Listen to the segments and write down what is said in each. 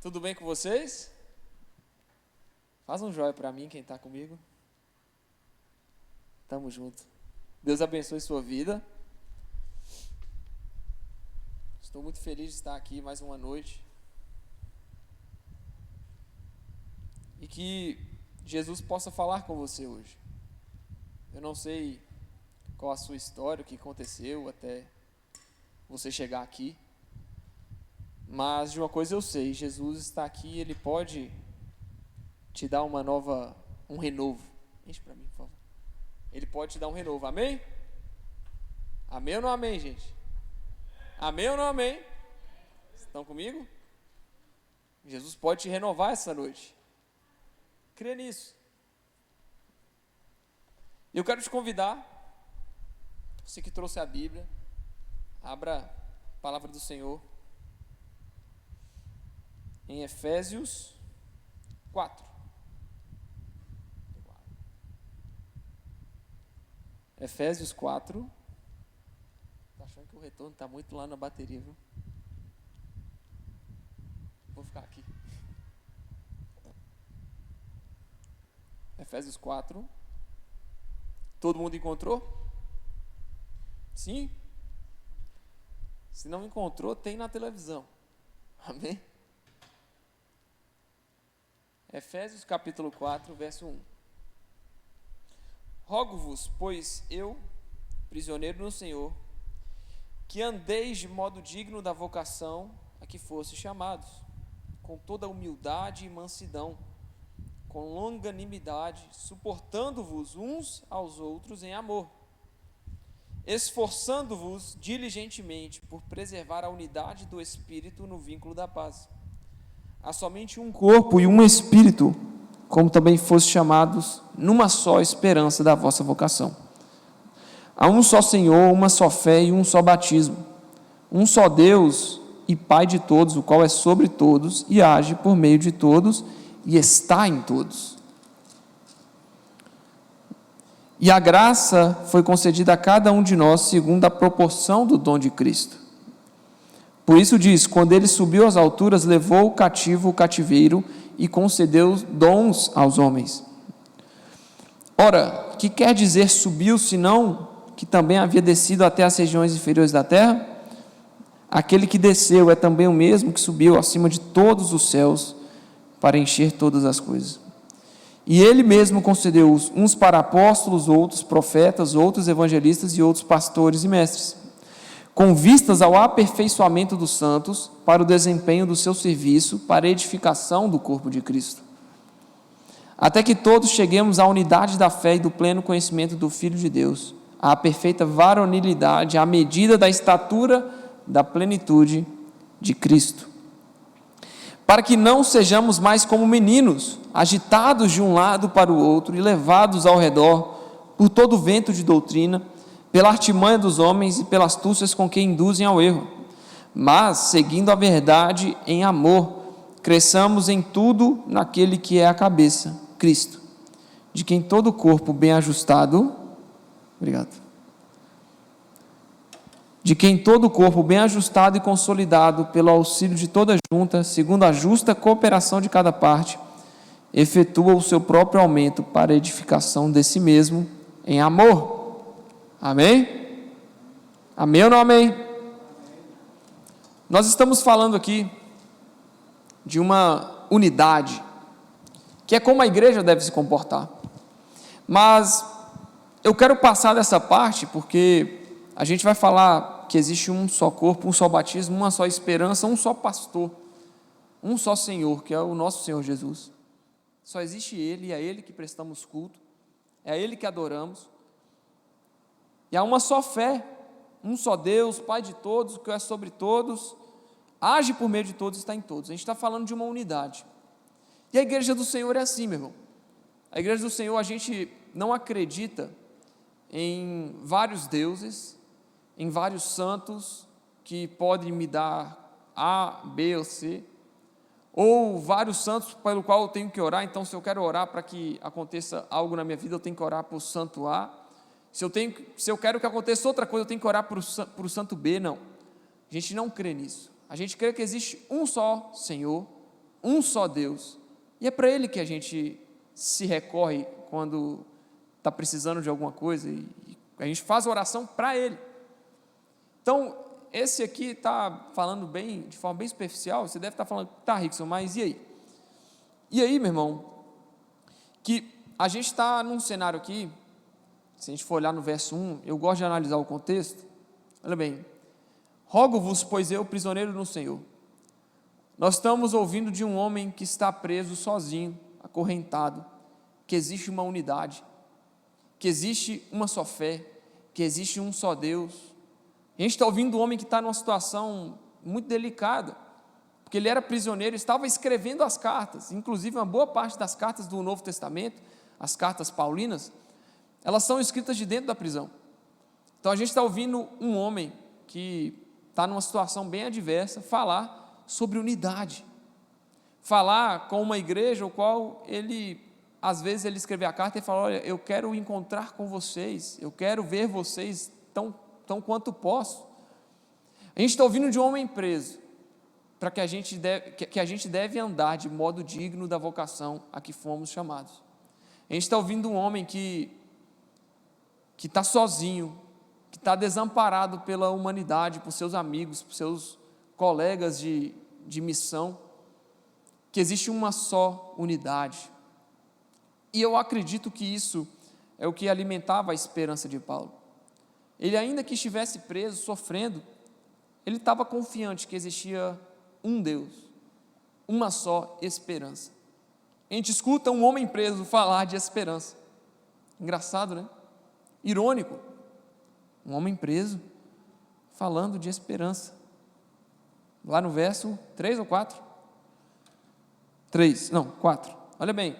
Tudo bem com vocês? Faz um joinha para mim, quem está comigo. Tamo junto. Deus abençoe sua vida. Estou muito feliz de estar aqui mais uma noite. E que Jesus possa falar com você hoje. Eu não sei qual a sua história, o que aconteceu até você chegar aqui. Mas de uma coisa eu sei, Jesus está aqui, Ele pode te dar um renovo. Enche para mim, por favor. Ele pode te dar um renovo, amém? Amém ou não amém, gente? Amém ou não amém? Estão comigo? Jesus pode te renovar essa noite. Crê nisso. Eu quero te convidar, você que trouxe a Bíblia, abra a palavra do Senhor em Efésios 4. Efésios 4. Tá achando que o retorno está muito lá na bateria, viu? Vou ficar aqui. Efésios 4. Todo mundo encontrou? Sim? Se não encontrou, tem na televisão. Amém? Efésios capítulo 4, verso 1. Rogo-vos, pois eu, prisioneiro no Senhor, que andeis de modo digno da vocação a que fostes chamados, com toda humildade e mansidão, com longanimidade, suportando-vos uns aos outros em amor, esforçando-vos diligentemente por preservar a unidade do Espírito no vínculo da paz. Há somente um corpo e um Espírito, como também fostes chamados numa só esperança da vossa vocação. Há um só Senhor, uma só fé e um só batismo, um só Deus e Pai de todos, o qual é sobre todos e age por meio de todos e está em todos. E a graça foi concedida a cada um de nós segundo a proporção do dom de Cristo. Por isso diz, quando ele subiu às alturas, levou o cativo o cativeiro e concedeu dons aos homens. Ora, que quer dizer subiu, senão que também havia descido até as regiões inferiores da terra? Aquele que desceu é também o mesmo que subiu acima de todos os céus para encher todas as coisas. E ele mesmo concedeu uns para apóstolos, outros profetas, outros evangelistas e outros pastores e mestres, com vistas ao aperfeiçoamento dos santos, para o desempenho do seu serviço, para a edificação do corpo de Cristo, até que todos cheguemos à unidade da fé e do pleno conhecimento do Filho de Deus, à perfeita varonilidade, à medida da estatura da plenitude de Cristo, para que não sejamos mais como meninos, agitados de um lado para o outro e levados ao redor por todo vento de doutrina, pela artimanha dos homens e pelas astúcias com que induzem ao erro, mas, seguindo a verdade em amor, cresçamos em tudo naquele que é a cabeça, Cristo, de quem todo o corpo bem ajustado, de quem todo o corpo bem ajustado e consolidado pelo auxílio de toda junta, segundo a justa cooperação de cada parte, efetua o seu próprio aumento para a edificação de si mesmo em amor. Amém? Amém ou não amém? Nós estamos falando aqui de uma unidade, que é como a igreja deve se comportar. Mas eu quero passar dessa parte porque a gente vai falar que existe um só corpo, um só batismo, uma só esperança, um só pastor, um só Senhor, que é o nosso Senhor Jesus. Só existe Ele, e é a Ele que prestamos culto, é a Ele que adoramos. E há uma só fé, um só Deus, Pai de todos, que é sobre todos, age por meio de todos e está em todos. A gente está falando de uma unidade. E a igreja do Senhor é assim, meu irmão. A igreja do Senhor, a gente não acredita em vários deuses, em vários santos que podem me dar A, B ou C, ou vários santos pelo qual eu tenho que orar. Então, se eu quero orar para que aconteça algo na minha vida, eu tenho que orar para o santo A. Se eu quero que aconteça outra coisa, eu tenho que orar para o santo B. Não, a gente não crê nisso. A gente crê que existe um só Senhor, um só Deus. E é para Ele que a gente se recorre quando está precisando de alguma coisa, e a gente faz oração para Ele. Então, esse aqui está falando de forma bem superficial, você deve estar falando, tá, Rickson, mas e aí? E aí, meu irmão, que a gente está num cenário aqui, se a gente for olhar no verso 1, eu gosto de analisar o contexto. Olha bem, rogo-vos, pois eu, prisioneiro no Senhor. Nós estamos ouvindo de um homem que está preso sozinho, acorrentado, que existe uma unidade, que existe uma só fé, que existe um só Deus. A gente está ouvindo um homem que está numa situação muito delicada, porque ele era prisioneiro, estava escrevendo as cartas, inclusive uma boa parte das cartas do Novo Testamento, as cartas paulinas, elas são escritas de dentro da prisão. Então a gente está ouvindo um homem que está numa situação bem adversa falar sobre unidade, falar com uma igreja, o qual ele, às vezes ele escreve a carta e fala, olha, eu quero encontrar com vocês, eu quero ver vocês tão quanto posso. A gente está ouvindo de um homem preso, para que a gente deve andar de modo digno da vocação a que fomos chamados. A gente está ouvindo um homem que está sozinho, que está desamparado pela humanidade, por seus amigos, por seus colegas de missão, que existe uma só unidade. E eu acredito que isso é o que alimentava a esperança de Paulo. Ele, ainda que estivesse preso, sofrendo, ele estava confiante que existia um Deus, uma só esperança. A gente escuta um homem preso falar de esperança. Engraçado, né? Irônico. Um homem preso falando de esperança. Lá no verso 3 ou 4? 4. Olha bem,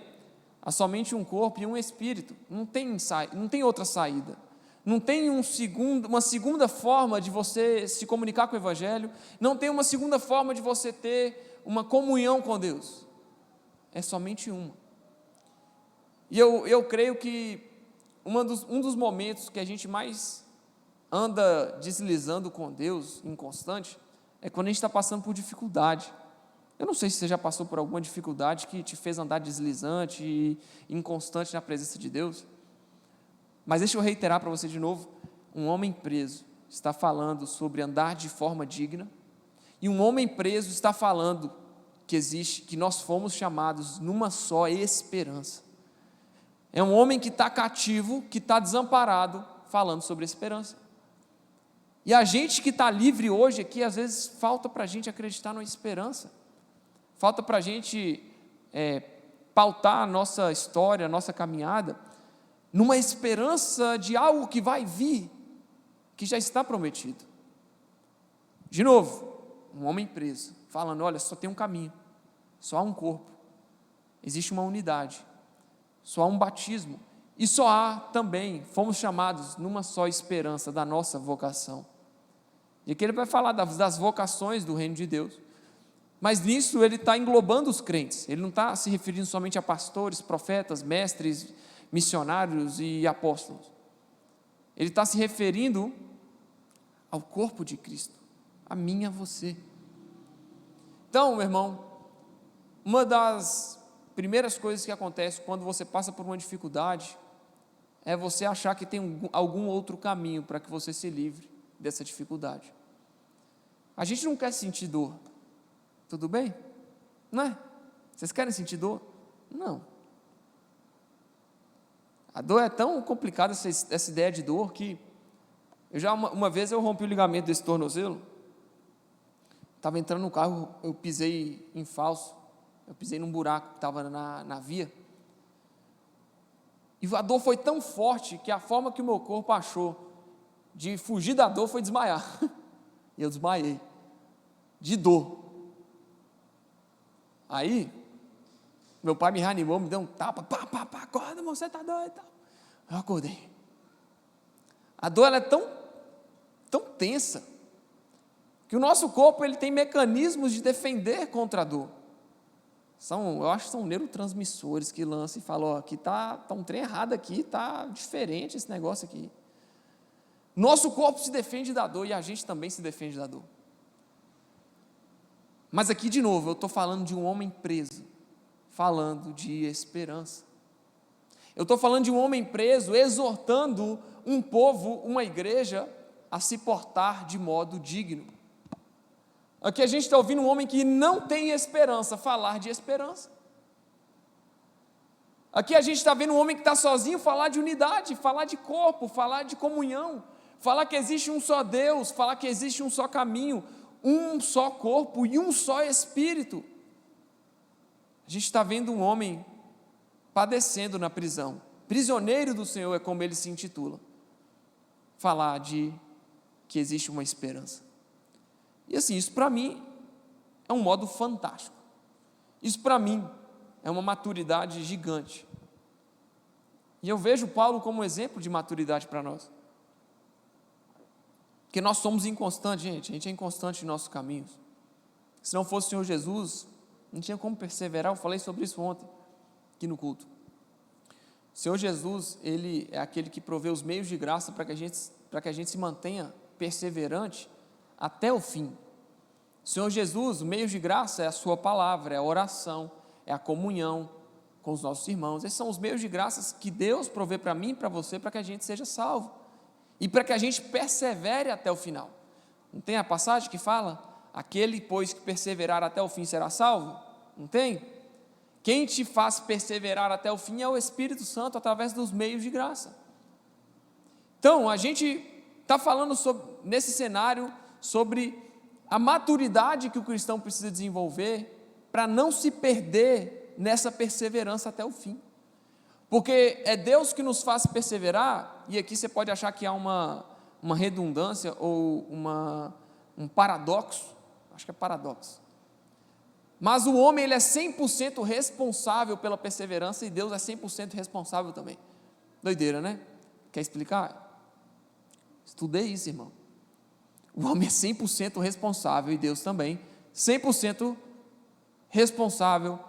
há somente um corpo e um espírito. Não tem outra saída. Não tem uma segunda forma de você se comunicar com o Evangelho, não tem uma segunda forma de você ter uma comunhão com Deus, é somente uma. E eu creio que um dos momentos que a gente mais anda deslizando com Deus, inconstante, é quando a gente está passando por dificuldade. Eu não sei se você já passou por alguma dificuldade que te fez andar deslizante e inconstante na presença de Deus. Mas deixa eu reiterar para você de novo, um homem preso está falando sobre andar de forma digna, e um homem preso está falando que nós fomos chamados numa só esperança. É um homem que está cativo, que está desamparado, falando sobre esperança. E a gente que está livre hoje aqui, às vezes falta para a gente acreditar na esperança, falta para a gente pautar a nossa história, a nossa caminhada, numa esperança de algo que vai vir, que já está prometido. De novo, um homem preso, falando, olha, só tem um caminho, só há um corpo, existe uma unidade, só há um batismo, e só há também, fomos chamados numa só esperança da nossa vocação. E aqui ele vai falar das vocações do reino de Deus, mas nisso ele está englobando os crentes, ele não está se referindo somente a pastores, profetas, mestres, missionários e apóstolos. Ele está se referindo ao corpo de Cristo, a mim e a você. Então, meu irmão, uma das primeiras coisas que acontece quando você passa por uma dificuldade é você achar que tem algum outro caminho para que você se livre dessa dificuldade. A gente não quer sentir dor, tudo bem? Não é? Vocês querem sentir dor? Não. A dor é tão complicada, essa ideia de dor, que uma vez eu rompi o ligamento desse tornozelo, estava entrando no carro, eu pisei em falso, eu pisei num buraco que estava na via, e a dor foi tão forte que a forma que o meu corpo achou de fugir da dor foi desmaiar, e eu desmaiei, de dor. Aí, meu pai me reanimou, me deu um tapa, pá, acorda, você está doido e tal. Eu acordei. A dor ela é tão tensa, que o nosso corpo ele tem mecanismos de defender contra a dor. Eu acho que são neurotransmissores que lançam e falam, aqui está um trem errado aqui, está diferente esse negócio aqui. Nosso corpo se defende da dor e a gente também se defende da dor. Mas aqui, de novo, eu estou falando de um homem preso, falando de esperança. Eu estou falando de um homem preso, exortando um povo, uma igreja, a se portar de modo digno. Aqui a gente está ouvindo um homem que não tem esperança falar de esperança. Aqui a gente está vendo um homem que está sozinho falar de unidade, falar de corpo, falar de comunhão, falar que existe um só Deus, falar que existe um só caminho, um só corpo e um só Espírito. A gente está vendo um homem padecendo na prisão, prisioneiro do Senhor é como ele se intitula, falar de que existe uma esperança. E assim, isso para mim é um modo fantástico, isso para mim é uma maturidade gigante, e eu vejo Paulo como um exemplo de maturidade para nós, porque nós somos inconstantes, a gente é inconstante em nossos caminhos. Se não fosse o Senhor Jesus, não tinha como perseverar. Eu falei sobre isso ontem, aqui no culto. O Senhor Jesus, Ele é aquele que provê os meios de graça para que a gente se mantenha perseverante até o fim. O Senhor Jesus, o meio de graça é a sua palavra, é a oração, é a comunhão com os nossos irmãos. Esses são os meios de graça que Deus provê para mim e para você, para que a gente seja salvo e para que a gente persevere até o final. Não tem a passagem que fala: aquele, pois, que perseverar até o fim será salvo? Não tem? Quem te faz perseverar até o fim é o Espírito Santo, através dos meios de graça. Então, a gente está falando nesse cenário sobre a maturidade que o cristão precisa desenvolver para não se perder nessa perseverança até o fim. Porque é Deus que nos faz perseverar, e aqui você pode achar que há uma redundância ou um paradoxo, acho que é paradoxo. Mas o homem, ele é 100% responsável pela perseverança, e Deus é 100% responsável também. Doideira, né? Quer explicar? Estudei isso, irmão. O homem é 100% responsável, e Deus também, 100% responsável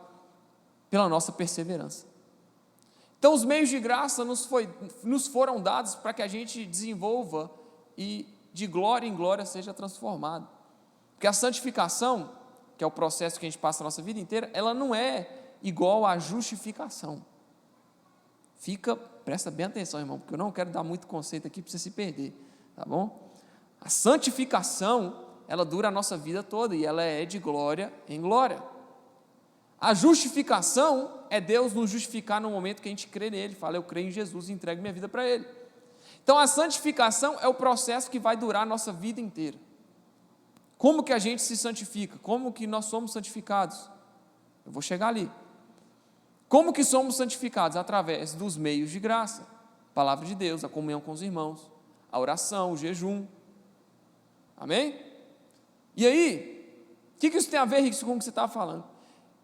pela nossa perseverança. Então, os meios de graça nos foram dados para que a gente desenvolva e de glória em glória seja transformado. Porque a santificação, que é o processo que a gente passa a nossa vida inteira, ela não é igual à justificação. Presta bem atenção, irmão, porque eu não quero dar muito conceito aqui para você se perder, tá bom? A santificação, ela dura a nossa vida toda e ela é de glória em glória. A justificação é Deus nos justificar no momento que a gente crê nele, fala: eu creio em Jesus e entrego minha vida para ele. Então a santificação é o processo que vai durar a nossa vida inteira. Como que a gente se santifica? Como que nós somos santificados? Eu vou chegar ali. Como que somos santificados? Através dos meios de graça, a palavra de Deus, a comunhão com os irmãos, a oração, o jejum. Amém? E aí, o que isso tem a ver, Rick, com o que você estava falando?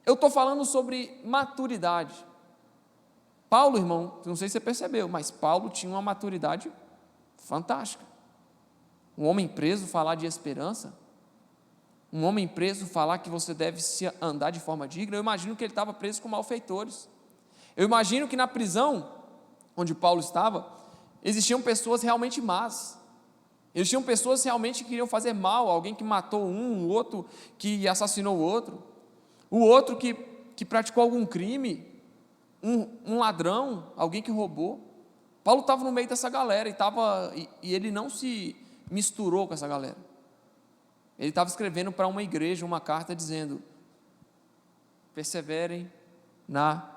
Eu estou falando sobre maturidade. Paulo, irmão, não sei se você percebeu, mas Paulo tinha uma maturidade fantástica. Um homem preso falar de esperança, um homem preso falar que você deve se andar de forma digna. Eu imagino que ele estava preso com malfeitores. Eu imagino que na prisão onde Paulo estava, existiam pessoas realmente más. Existiam pessoas realmente que queriam fazer mal, alguém que matou um, o outro que assassinou o outro que praticou algum crime, um ladrão, alguém que roubou. Paulo estava no meio dessa galera e ele não se misturou com essa galera. Ele estava escrevendo para uma igreja uma carta dizendo: perseverem na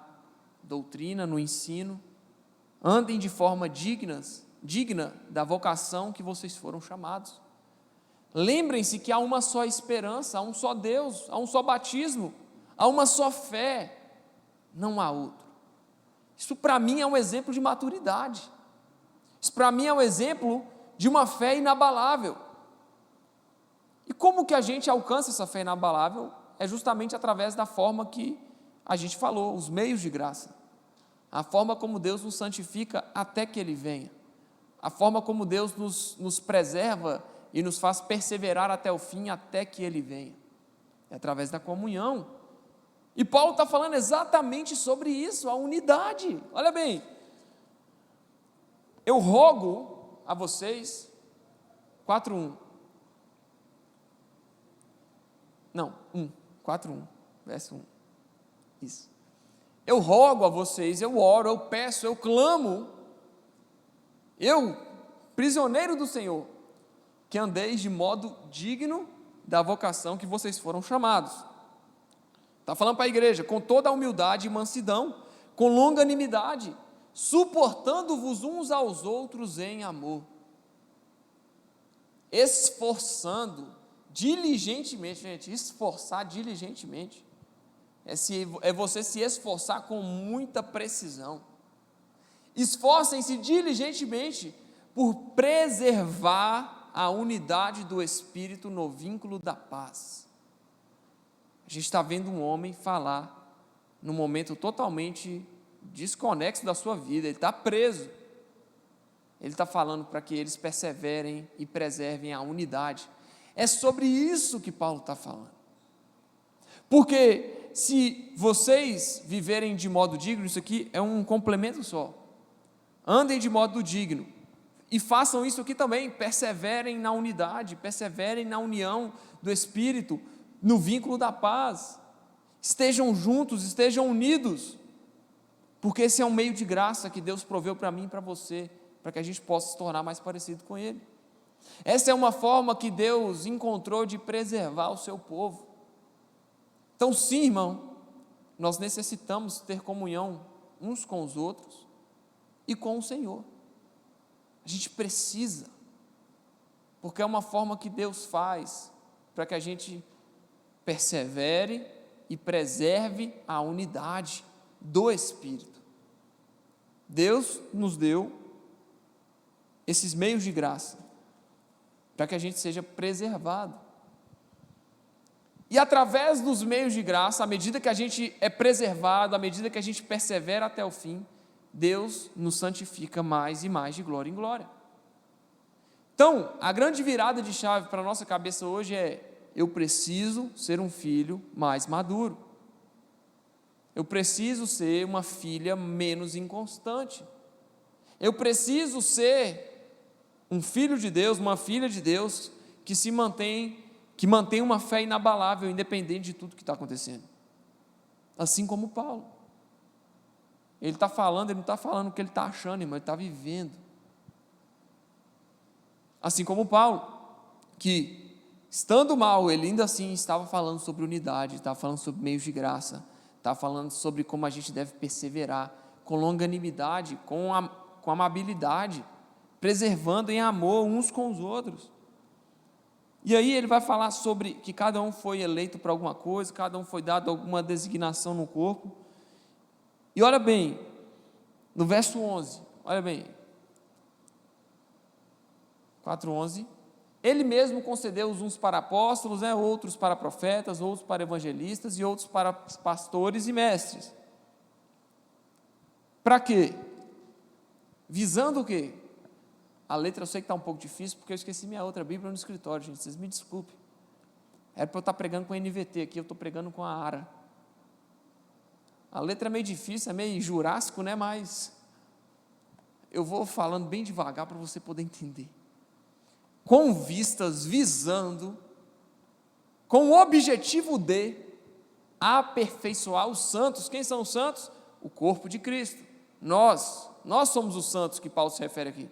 doutrina, no ensino, andem de forma digna da vocação que vocês foram chamados. Lembrem-se que há uma só esperança, há um só Deus, há um só batismo, há uma só fé, não há outro. Isso para mim é um exemplo de maturidade. Isso para mim é um exemplo de uma fé inabalável. E como que a gente alcança essa fé inabalável? É justamente através da forma que a gente falou, os meios de graça. A forma como Deus nos santifica até que Ele venha. A forma como Deus nos preserva e nos faz perseverar até o fim, até que Ele venha. É através da comunhão. E Paulo está falando exatamente sobre isso, a unidade. Olha bem, eu rogo a vocês, 4:1, Não, 4:1, verso 1. Isso. Eu rogo a vocês, eu oro, eu peço, eu clamo, eu, prisioneiro do Senhor, que andeis de modo digno da vocação que vocês foram chamados. Está falando para a igreja, com toda a humildade e mansidão, com longanimidade, suportando-vos uns aos outros em amor, esforçando diligentemente, gente, esforçar diligentemente, é você se esforçar com muita precisão. Esforcem-se diligentemente por preservar a unidade do Espírito no vínculo da paz. A gente está vendo um homem falar num momento totalmente desconexo da sua vida, ele está preso. Ele está falando para que eles perseverem e preservem a unidade. É sobre isso que Paulo está falando. Porque se vocês viverem de modo digno, isso aqui é um complemento só. Andem de modo digno. E façam isso aqui também, perseverem na unidade, perseverem na união do Espírito, no vínculo da paz. Estejam juntos, estejam unidos. Porque esse é um meio de graça que Deus proveu para mim e para você, para que a gente possa se tornar mais parecido com Ele. Essa é uma forma que Deus encontrou de preservar o seu povo. Então, sim, irmão, nós necessitamos ter comunhão uns com os outros e com o Senhor. A gente precisa, porque é uma forma que Deus faz para que a gente persevere e preserve a unidade do Espírito. Deus nos deu esses meios de graça para que a gente seja preservado. E através dos meios de graça, à medida que a gente é preservado, à medida que a gente persevera até o fim, Deus nos santifica mais e mais de glória em glória. Então, a grande virada de chave para a nossa cabeça hoje é: eu preciso ser um filho mais maduro. Eu preciso ser uma filha menos inconstante. Eu preciso ser um filho de Deus, uma filha de Deus, que mantém uma fé inabalável, independente de tudo que está acontecendo. Assim como Paulo. Ele está falando, ele não está falando o que ele está achando, irmão, ele está vivendo. Assim como Paulo, que estando mal, ele ainda assim estava falando sobre unidade, estava falando sobre meios de graça, estava falando sobre como a gente deve perseverar, com longanimidade, com amabilidade, preservando em amor uns com os outros. E aí ele vai falar sobre que cada um foi eleito para alguma coisa, cada um foi dado alguma designação no corpo. E olha bem, no verso 11, olha bem, 4:11, ele mesmo concedeu uns para apóstolos, outros para profetas, outros para evangelistas e outros para pastores e mestres. Para quê? Visando o quê? A letra eu sei que está um pouco difícil, porque eu esqueci minha outra Bíblia no escritório, gente, vocês me desculpem. Era para eu estar pregando com a NVT aqui, eu estou pregando com a ARA. A letra é meio difícil, é meio jurássico, né? Mas eu vou falando bem devagar para você poder entender. Com vistas, visando, com o objetivo de aperfeiçoar os santos. Quem são os santos? O corpo de Cristo. Nós somos os santos que Paulo se refere aqui.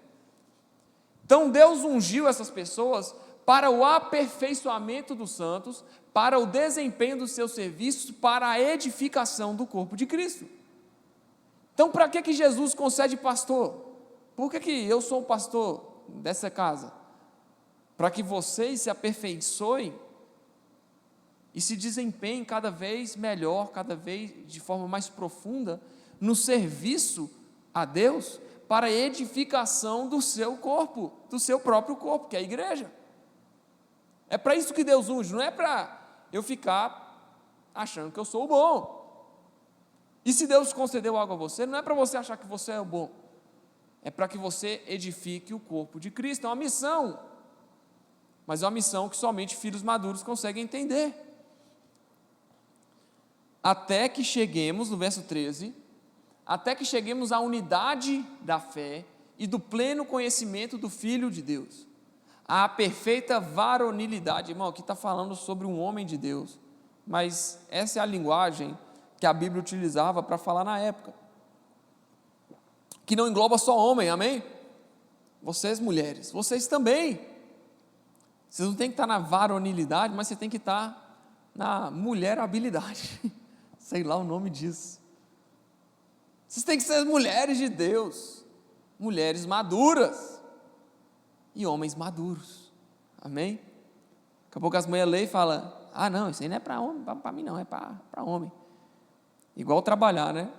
Então Deus ungiu essas pessoas para o aperfeiçoamento dos santos, para o desempenho dos seus serviços, para a edificação do corpo de Cristo. Então, para que Jesus concede pastor? Por que eu sou o pastor dessa casa? Para que vocês se aperfeiçoem e se desempenhem cada vez melhor, cada vez de forma mais profunda, no serviço a Deus, para a edificação do seu corpo, do seu próprio corpo, que é a igreja. É para isso que Deus unge, não é para eu ficar achando que eu sou o bom. E se Deus concedeu algo a você, não é para você achar que você é o bom, é para que você edifique o corpo de Cristo. É uma missão, mas é uma missão que somente filhos maduros conseguem entender. Até que cheguemos, no verso 13, até que cheguemos à unidade da fé e do pleno conhecimento do Filho de Deus, à perfeita varonilidade. Irmão, aqui está falando sobre um homem de Deus, mas essa é a linguagem que a Bíblia utilizava para falar na época, que não engloba só homem, amém? Vocês mulheres, vocês também, vocês não tem que estar na varonilidade, mas você tem que estar na mulherabilidade, sei lá o nome disso, vocês têm que ser mulheres de Deus, mulheres maduras, e homens maduros, amém? Daqui a pouco as mulheres leem e falam, não, isso aí não é para homem, para mim não, é para homem, igual trabalhar, né?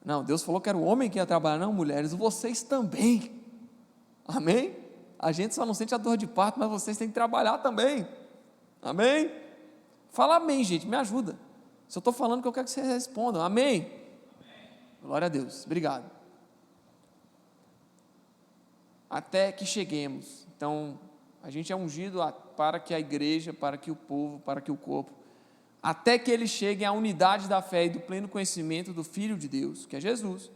Não, Deus falou que era o homem que ia trabalhar, não, mulheres, vocês também, amém? A gente só não sente a dor de parto, mas vocês têm que trabalhar também, amém? Fala amém, gente, me ajuda, se eu estou falando que eu quero que vocês respondam, amém? Glória a Deus, obrigado. Até que cheguemos, então, a gente é ungido para que a igreja, para que o povo, para que o corpo, até que eles cheguem à unidade da fé e do pleno conhecimento do Filho de Deus, que é Jesus,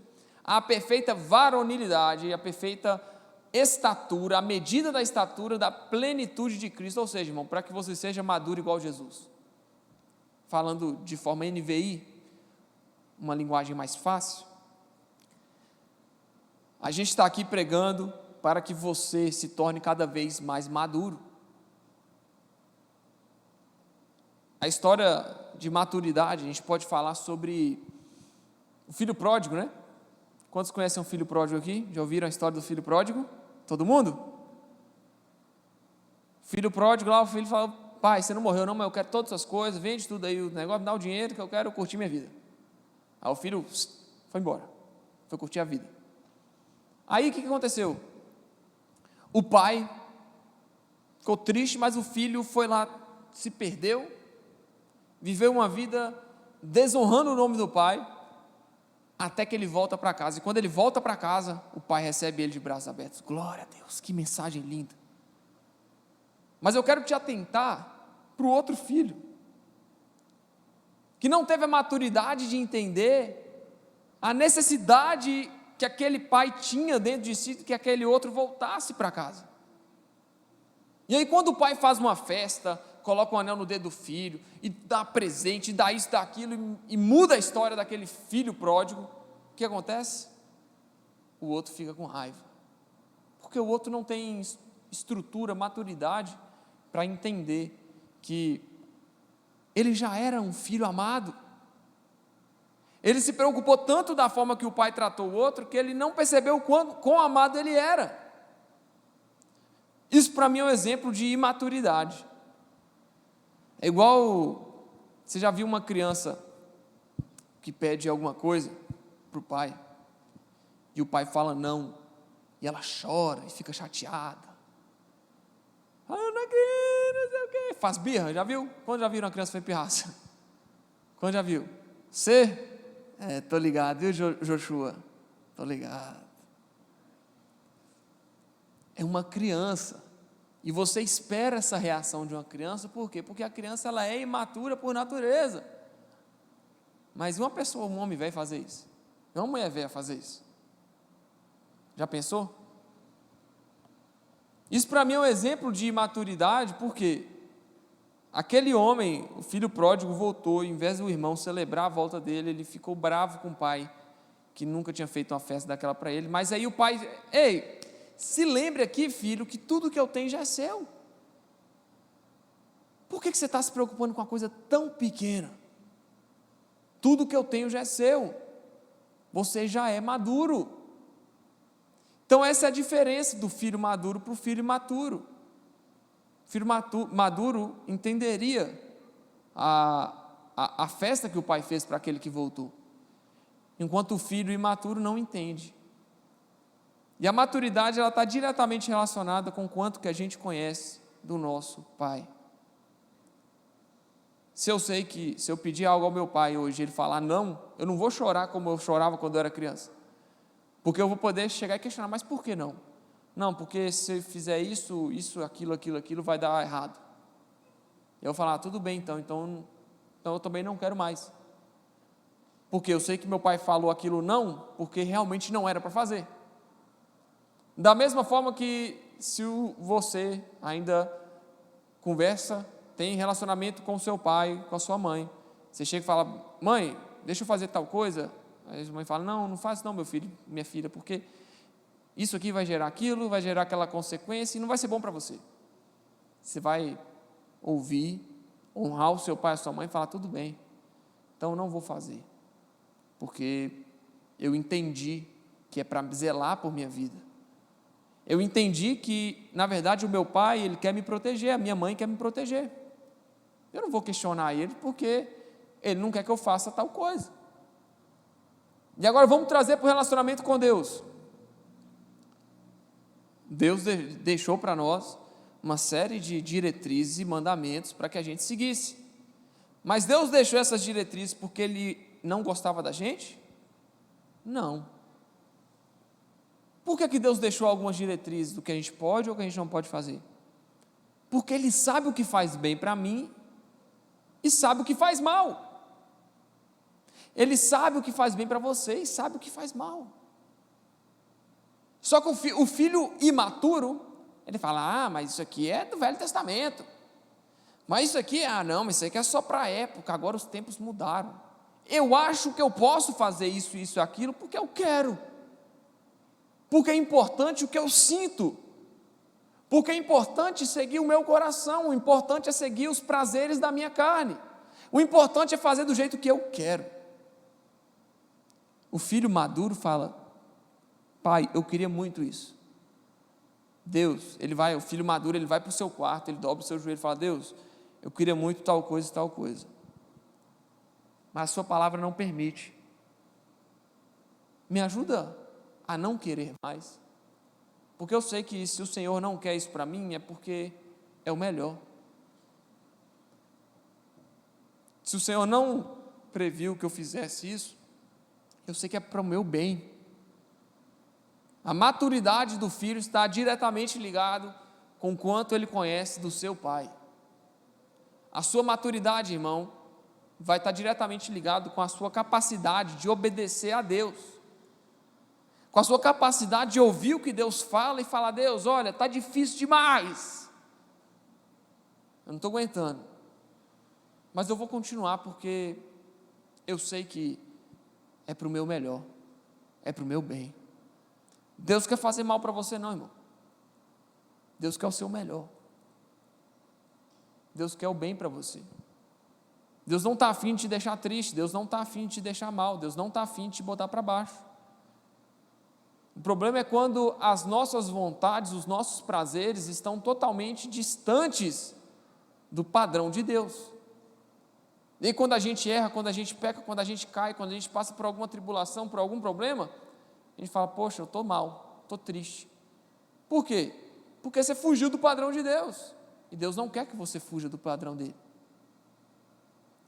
à perfeita varonilidade e à perfeita estatura, a medida da estatura da plenitude de Cristo, ou seja, irmão, para que você seja maduro igual Jesus. Falando de forma NVI, uma linguagem mais fácil, a gente está aqui pregando para que você se torne cada vez mais maduro. A história de maturidade, a gente pode falar sobre o filho pródigo, né? Quantos conhecem o filho pródigo aqui? Já ouviram a história do filho pródigo? Todo mundo? Filho pródigo lá, o filho fala, pai, você não morreu não, mas eu quero todas as coisas, vende tudo aí, o negócio, me dá o dinheiro que eu quero curtir minha vida. Aí o filho foi embora, foi curtir a vida. Aí o que aconteceu? O pai ficou triste, mas o filho foi lá, se perdeu, viveu uma vida desonrando o nome do pai, até que ele volta para casa, e quando ele volta para casa, o pai recebe ele de braços abertos, glória a Deus, que mensagem linda. Mas eu quero te atentar para o outro filho, que não teve a maturidade de entender a necessidade que aquele pai tinha dentro de si, que aquele outro voltasse para casa. E aí quando o pai faz uma festa, coloca um anel no dedo do filho, e dá presente, e dá isso, dá aquilo, e muda a história daquele filho pródigo, o que acontece? O outro fica com raiva, porque o outro não tem estrutura, maturidade, para entender que ele já era um filho amado, ele se preocupou tanto da forma que o pai tratou o outro, que ele não percebeu quão amado ele era. Isso para mim é um exemplo de imaturidade. É igual, você já viu uma criança que pede alguma coisa para o pai, e o pai fala não, e ela chora e fica chateada. Eu não quero, não sei o quê. Faz birra, já viu? Quando já viram uma criança fazer pirraça? Quando já viu? Você? Tô ligado, viu, Joshua? Tô ligado. É uma criança, e você espera essa reação de uma criança, por quê? Porque a criança ela é imatura por natureza. Mas uma pessoa, um homem velho fazer isso? Não uma mulher velha fazer isso? Já pensou? Isso para mim é um exemplo de imaturidade, porque aquele homem, o filho pródigo, voltou, e, ao invés do irmão celebrar a volta dele, ele ficou bravo com o pai, que nunca tinha feito uma festa daquela para ele, mas aí o pai, ei, se lembre aqui, filho, que tudo que eu tenho já é seu. Por que você está se preocupando com uma coisa tão pequena? Tudo que eu tenho já é seu, você já é maduro. Então essa é a diferença do filho maduro para o filho imaturo. O filho maduro entenderia a festa que o pai fez para aquele que voltou, enquanto o filho imaturo não entende. E a maturidade ela está diretamente relacionada com o quanto que a gente conhece do nosso pai. Se eu sei que se eu pedir algo ao meu pai hoje, ele falar não, eu não vou chorar como eu chorava quando eu era criança, porque eu vou poder chegar e questionar, mas por que não? Não, porque se eu fizer isso, aquilo, vai dar errado. Eu vou falar, tudo bem então eu também não quero mais, porque eu sei que meu pai falou aquilo não, porque realmente não era para fazer. Da mesma forma que se você ainda conversa tem relacionamento com o seu pai, com a sua mãe. Você chega e fala: mãe, deixa eu fazer tal coisa. Aí a mãe fala: não, não faz não, meu filho, minha filha, porque isso aqui vai gerar aquilo, vai gerar aquela consequência e não vai ser bom para você. Você vai ouvir, honrar o seu pai e a sua mãe e falar: tudo bem, então eu não vou fazer, porque eu entendi que é para zelar por minha vida. Eu entendi que, na verdade, o meu pai, ele quer me proteger, a minha mãe quer me proteger. Eu não vou questionar ele, porque ele não quer que eu faça tal coisa. E agora vamos trazer para o relacionamento com Deus. Deus deixou para nós uma série de diretrizes e mandamentos para que a gente seguisse. Mas Deus deixou essas diretrizes porque Ele não gostava da gente? Não. Por que Deus deixou algumas diretrizes do que a gente pode ou o que a gente não pode fazer? Porque Ele sabe o que faz bem para mim e sabe o que faz mal. Ele sabe o que faz bem para você e sabe o que faz mal. Só que o filho imaturo, ele fala: mas isso aqui é do Velho Testamento. Mas isso aqui, não, mas isso aqui é só para a época, agora os tempos mudaram. Eu acho que eu posso fazer isso, isso e aquilo, porque eu quero. Porque é importante o que eu sinto. Porque é importante seguir o meu coração, o importante é seguir os prazeres da minha carne. O importante é fazer do jeito que eu quero. O filho maduro fala: pai, eu queria muito isso. Deus, o filho maduro, ele vai para o seu quarto, ele dobra o seu joelho e fala: Deus, eu queria muito tal coisa e tal coisa, mas a sua palavra não permite. Me ajuda a não querer mais, porque eu sei que se o Senhor não quer isso para mim, é porque é o melhor. Se o Senhor não previu que eu fizesse isso, eu sei que é para o meu bem. A maturidade do filho está diretamente ligado com o quanto ele conhece do seu pai. A sua maturidade, irmão, vai estar diretamente ligado com a sua capacidade de obedecer a Deus, com a sua capacidade de ouvir o que Deus fala e falar: Deus, olha, está difícil demais, eu não estou aguentando, mas eu vou continuar porque eu sei que é para o meu melhor, é para o meu bem. Deus quer fazer mal para você não, irmão. Deus quer o seu melhor. Deus quer o bem para você. Deus não está afim de te deixar triste, Deus não está afim de te deixar mal, Deus não está afim de te botar para baixo. O problema é quando as nossas vontades, os nossos prazeres estão totalmente distantes do padrão de Deus. E quando a gente erra, quando a gente peca, quando a gente cai, quando a gente passa por alguma tribulação, por algum problema, a gente fala: poxa, eu estou mal, estou triste. Por quê? Porque você fugiu do padrão de Deus. E Deus não quer que você fuja do padrão dele.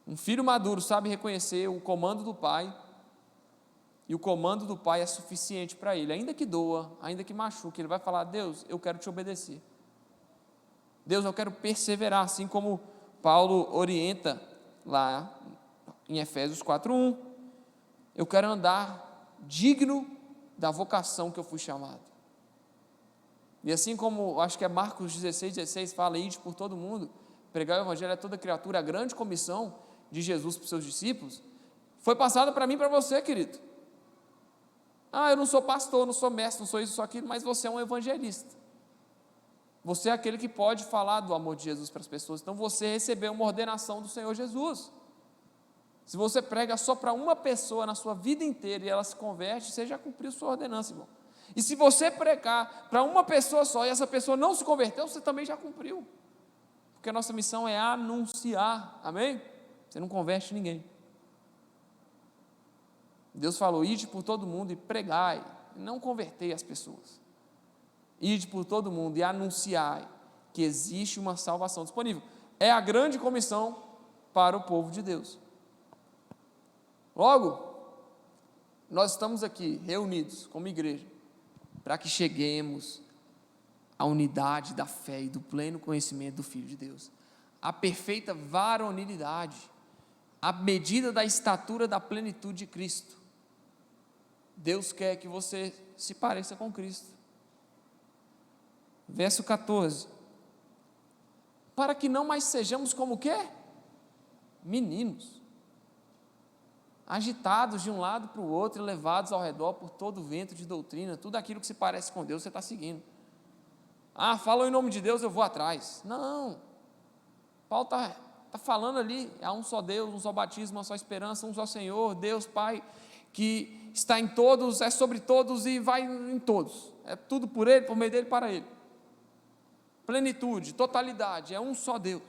Um filho maduro sabe reconhecer o comando do pai, e o comando do pai é suficiente para ele, ainda que doa, ainda que machuque, ele vai falar: Deus, eu quero te obedecer. Deus, eu quero perseverar, assim como Paulo orienta lá em Efésios 4:1. Eu quero andar digno da vocação que eu fui chamado. E assim como, acho que é Marcos 16 fala: ide por todo mundo, pregar o evangelho a toda criatura, a grande comissão de Jesus para os seus discípulos, foi passada para mim e para você, querido. Eu não sou pastor, não sou mestre, não sou isso, não sou aquilo, mas você é um evangelista. Você é aquele que pode falar do amor de Jesus para as pessoas, então você recebeu uma ordenação do Senhor Jesus. Se você prega só para uma pessoa na sua vida inteira e ela se converte, você já cumpriu sua ordenança, irmão. E se você pregar para uma pessoa só e essa pessoa não se converteu, você também já cumpriu. Porque a nossa missão é anunciar, amém? Você não converte ninguém. Deus falou: ide por todo mundo e pregai, e não convertei as pessoas. Ide por todo mundo e anunciai que existe uma salvação disponível. É a grande comissão para o povo de Deus. Logo, nós estamos aqui reunidos como igreja para que cheguemos à unidade da fé e do pleno conhecimento do Filho de Deus, a perfeita varonilidade, a medida da estatura da plenitude de Cristo. Deus quer que você se pareça com Cristo. Verso 14: para que não mais sejamos como o quê? Meninos, agitados de um lado para o outro e levados ao redor por todo o vento de doutrina, tudo aquilo que se parece com Deus você está seguindo. Falou em nome de Deus, eu vou atrás. Não, Paulo está falando ali, há um só Deus, um só batismo, uma só esperança, um só Senhor, Deus Pai, que está em todos, é sobre todos e vai em todos, é tudo por Ele, por meio dEle, para Ele, plenitude, totalidade, é um só Deus.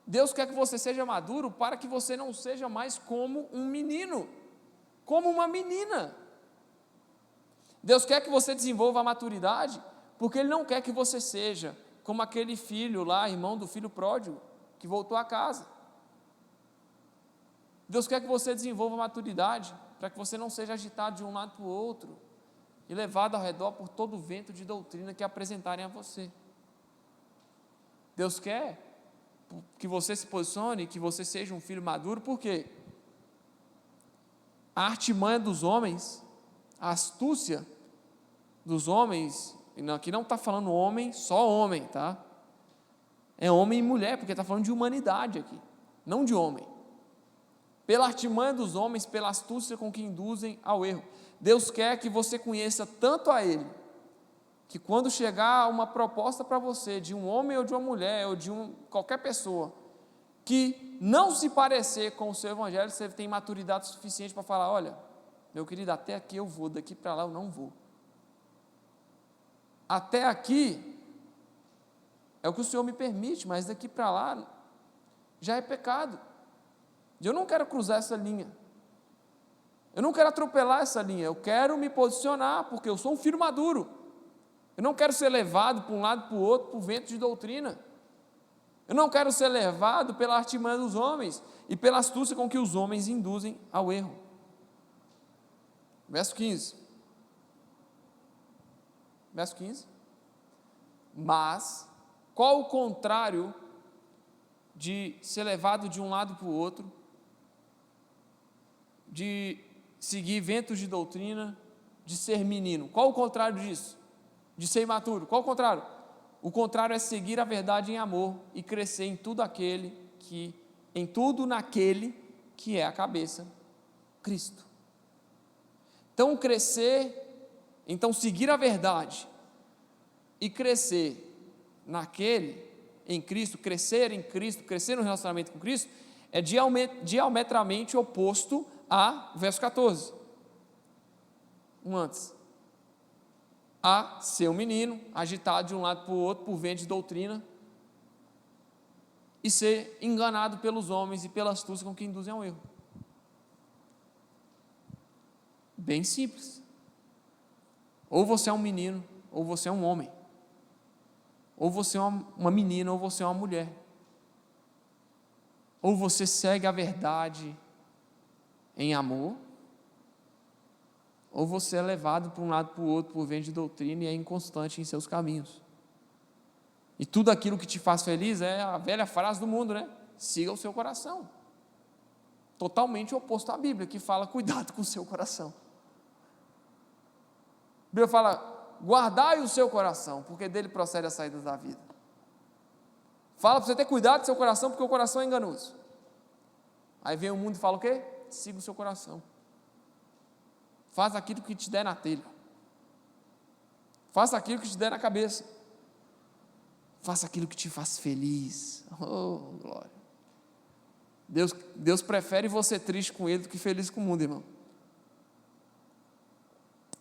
Deus quer que você seja maduro para que você não seja mais como um menino, como uma menina. Deus quer que você desenvolva a maturidade, porque Ele não quer que você seja como aquele filho lá, irmão do filho pródigo, que voltou a casa. Deus quer que você desenvolva a maturidade, para que você não seja agitado de um lado para o outro, e levado ao redor por todo o vento de doutrina que apresentarem a você. Deus quer que você se posicione, que você seja um filho maduro, porque a artimanha dos homens, a astúcia dos homens, aqui não está falando homem, só homem, tá? É homem e mulher, porque está falando de humanidade aqui, não de homem. Pela artimanha dos homens, pela astúcia com que induzem ao erro. Deus quer que você conheça tanto a Ele, que quando chegar uma proposta para você, de um homem ou de uma mulher, ou de qualquer pessoa, que não se parecer com o seu evangelho, você tem maturidade suficiente para falar: olha, meu querido, até aqui eu vou, daqui para lá eu não vou. Até aqui é o que o Senhor me permite, mas daqui para lá já é pecado. Eu não quero cruzar essa linha, eu não quero atropelar essa linha, eu quero me posicionar, porque eu sou um filho maduro. Eu não quero ser levado para um lado para o outro por vento de doutrina. Eu não quero ser levado pela artimanha dos homens e pela astúcia com que os homens induzem ao erro. Verso 15. Verso 15. Mas, qual o contrário de ser levado de um lado para o outro, de seguir ventos de doutrina, de ser menino? Qual o contrário disso? De ser imaturo? Qual o contrário? O contrário é seguir a verdade em amor e crescer em tudo naquele que é a cabeça, Cristo. Então seguir a verdade e crescer em Cristo, crescer no relacionamento com Cristo, é diametralmente oposto a, verso 14, antes, a ser um menino, agitado de um lado para o outro por vento de doutrina, e ser enganado pelos homens e pela astúcia com que induzem ao erro. Bem simples. Ou você é um menino, ou você é um homem. Ou você é uma menina, ou você é uma mulher. Ou você segue a verdade em amor, ou você é levado para um lado para o outro por vento de doutrina e é inconstante em seus caminhos. E tudo aquilo que te faz feliz é a velha frase do mundo, né? Siga o seu coração. Totalmente oposto à Bíblia, que fala: cuidado com o seu coração. A Bíblia fala: guardai o seu coração, porque dele procede as saídas da vida. Fala para você ter cuidado do seu coração, porque o coração é enganoso. Aí vem o mundo e fala o quê? Siga o seu coração. Faz aquilo que te der na telha. Faça aquilo que te der na cabeça. Faça aquilo que te faz feliz. Oh, glória. Deus prefere você triste com Ele do que feliz com o mundo, irmão.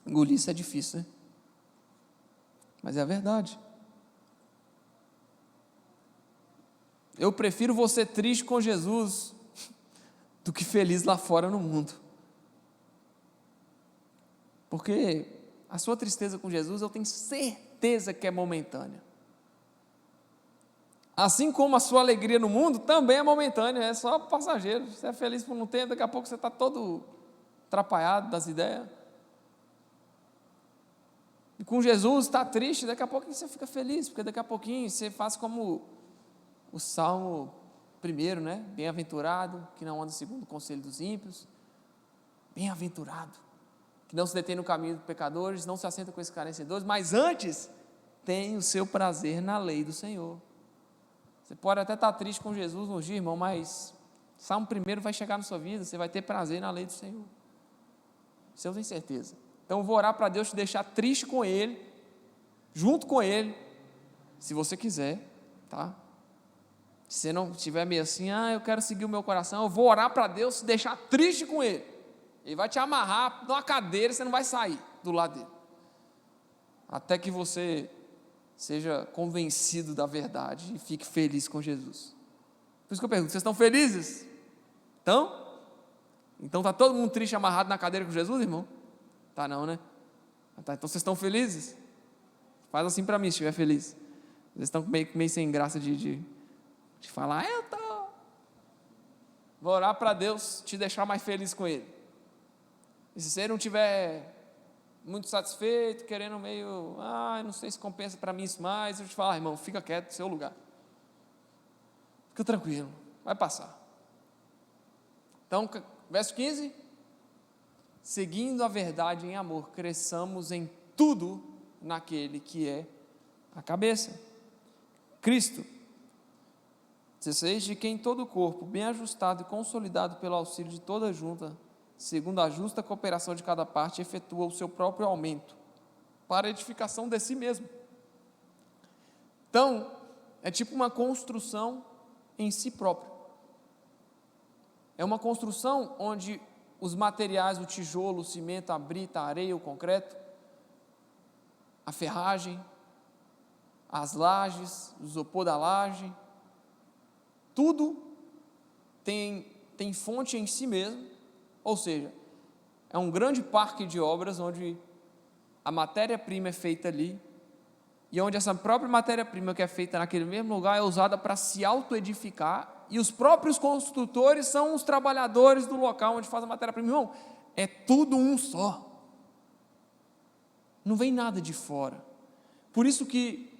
Engolir isso é difícil, né? Mas é a verdade. Eu prefiro você triste com Jesus do que feliz lá fora no mundo. Porque a sua tristeza com Jesus, eu tenho certeza que é momentânea. Assim como a sua alegria no mundo também é momentânea, é só passageiro. Você é feliz por um tempo, daqui a pouco você está todo atrapalhado das ideias. E com Jesus está triste, daqui a pouco você fica feliz, porque daqui a pouquinho você faz como o Salmo 1, né? Bem-aventurado, que não anda segundo o conselho dos ímpios. Bem-aventurado, que não se detém no caminho dos pecadores, não se assenta com escarnecedores, mas antes tem o seu prazer na lei do Senhor. Você pode até estar triste com Jesus nos dias, irmão, mas Salmo 1 vai chegar na sua vida, você vai ter prazer na lei do Senhor. Isso eu tenho certeza. Então eu vou orar para Deus te deixar triste com Ele, junto com Ele, se você quiser, tá? Se você não estiver meio assim, eu quero seguir o meu coração, eu vou orar para Deus te deixar triste com Ele. Ele vai te amarrar numa cadeira e você não vai sair do lado dele. Até que você seja convencido da verdade e fique feliz com Jesus. Por isso que eu pergunto, vocês estão felizes? Então está todo mundo triste, amarrado na cadeira com Jesus, irmão? Tá não, né? Tá, então vocês estão felizes? Faz assim para mim, se estiver feliz. Vocês estão meio sem graça de falar, eu tô. Vou orar para Deus te deixar mais feliz com Ele. E se você não estiver muito satisfeito, querendo meio, não sei se compensa para mim isso mais, eu te falo, irmão, fica quieto no seu lugar. Fica tranquilo, vai passar. Então, verso 15, seguindo a verdade em amor, cresçamos em tudo naquele que é a cabeça, Cristo. 16, de quem todo o corpo, bem ajustado e consolidado pelo auxílio de toda junta, segundo a justa cooperação de cada parte, efetua o seu próprio aumento, para a edificação de si mesmo. Então, é tipo uma construção em si próprio. É uma construção onde os materiais, o tijolo, o cimento, a brita, a areia, o concreto, a ferragem, as lajes, o isopor da laje, tudo tem fonte em si mesmo, ou seja, é um grande parque de obras onde a matéria-prima é feita ali, e onde essa própria matéria-prima que é feita naquele mesmo lugar é usada para se auto-edificar, e os próprios construtores são os trabalhadores do local onde faz a matéria-prima. Irmão, é tudo um só, não vem nada de fora. Por isso que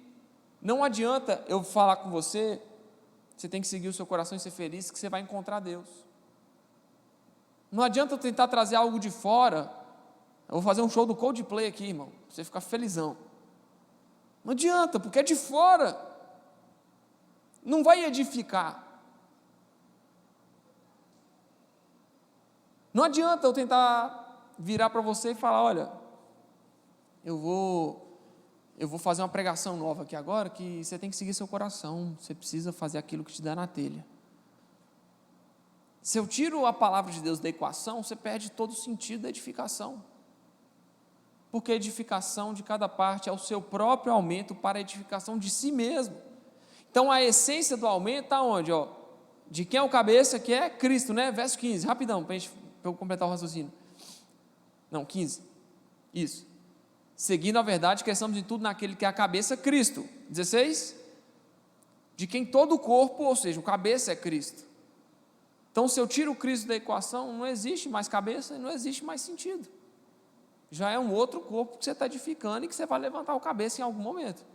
não adianta eu falar com você, você tem que seguir o seu coração e ser feliz, que você vai encontrar Deus. Não adianta eu tentar trazer algo de fora. Eu vou fazer um show do Coldplay aqui, irmão, para você ficar felizão. Não adianta, porque é de fora, não vai edificar. Não adianta eu tentar virar para você e falar, olha, eu vou fazer uma pregação nova aqui agora, que você tem que seguir seu coração, você precisa fazer aquilo que te dá na telha. Se eu tiro a palavra de Deus da equação, você perde todo o sentido da edificação. Porque a edificação de cada parte é o seu próprio aumento para a edificação de si mesmo. Então a essência do aumento está onde? De quem é o cabeça, que é Cristo, né? Verso 15, rapidão, para eu completar o raciocínio. Não, 15. Isso. Seguindo a verdade, cresçamos em tudo naquele que é a cabeça, Cristo. 16. De quem todo o corpo, ou seja, o cabeça é Cristo. Então, se eu tiro o Cristo da equação, não existe mais cabeça e não existe mais sentido. Já é um outro corpo que você está edificando e que você vai levantar o cabeça em algum momento.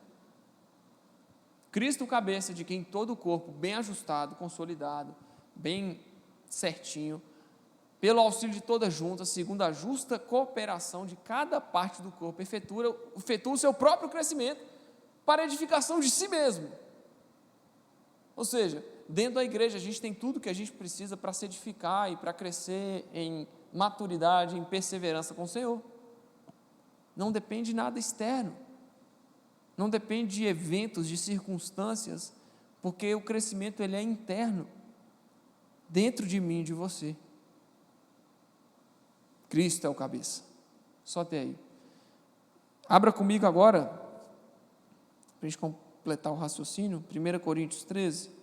Cristo, o cabeça, de quem todo o corpo, bem ajustado, consolidado, bem certinho, pelo auxílio de toda junta, segundo a justa cooperação de cada parte do corpo, efetua o seu próprio crescimento para a edificação de si mesmo. Ou seja, dentro da igreja a gente tem tudo que a gente precisa para se edificar e para crescer em maturidade, em perseverança com o Senhor. Não depende de nada externo, não depende de eventos, de circunstâncias, porque o crescimento ele é interno, dentro de mim e de você. Cristo é o cabeça, só até aí. Abra comigo agora, para a gente completar o raciocínio, 1 Coríntios 13.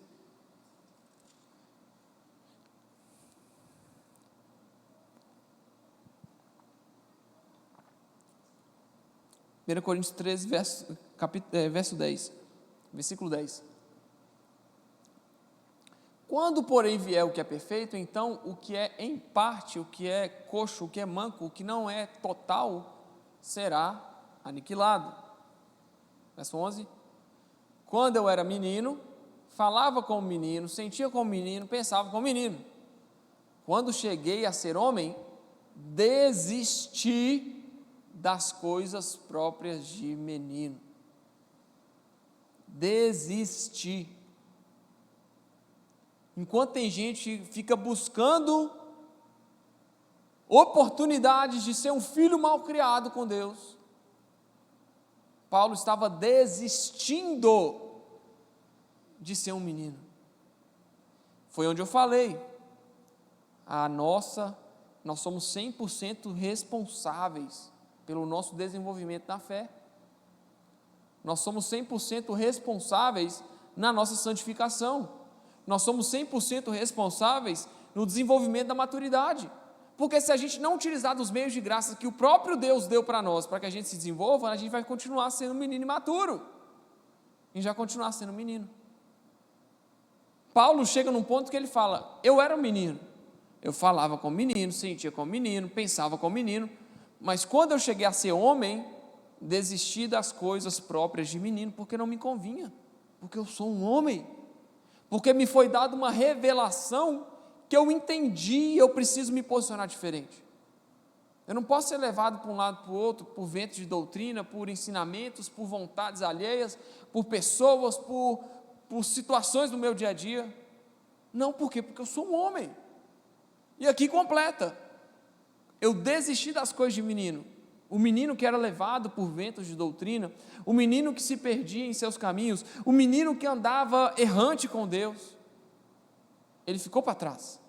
Coríntios 13, verso 10, versículo 10. Quando, porém, vier o que é perfeito, então o que é em parte, o que é coxo, o que é manco, o que não é total, será aniquilado. Verso 11. Quando eu era menino, falava como menino, sentia como menino, pensava como menino. Quando cheguei a ser homem, desisti das coisas próprias de menino. desistir. Enquanto tem gente que fica buscando oportunidades de ser um filho mal criado com Deus, Paulo estava desistindo de ser um menino. Foi onde eu falei, nós somos 100% responsáveis pelo nosso desenvolvimento na fé. Nós somos 100% responsáveis na nossa santificação. Nós somos 100% responsáveis no desenvolvimento da maturidade. Porque se a gente não utilizar dos meios de graça que o próprio Deus deu para nós, para que a gente se desenvolva, a gente vai continuar sendo um menino imaturo. A gente vai continuar sendo um menino. Paulo chega num ponto que ele fala, eu era um menino. Eu falava como menino, sentia como menino, pensava como menino. Mas quando eu cheguei a ser homem, desisti das coisas próprias de menino, porque não me convinha. Porque eu sou um homem. Porque me foi dada uma revelação que eu entendi, eu preciso me posicionar diferente. Eu não posso ser levado para um lado para o outro, por ventos de doutrina, por ensinamentos, por vontades alheias, por pessoas, por situações do meu dia a dia. Não, por quê? Porque eu sou um homem. E aqui completa. Eu desisti das coisas de menino. O menino que era levado por ventos de doutrina, o menino que se perdia em seus caminhos, o menino que andava errante com Deus, ele ficou para trás.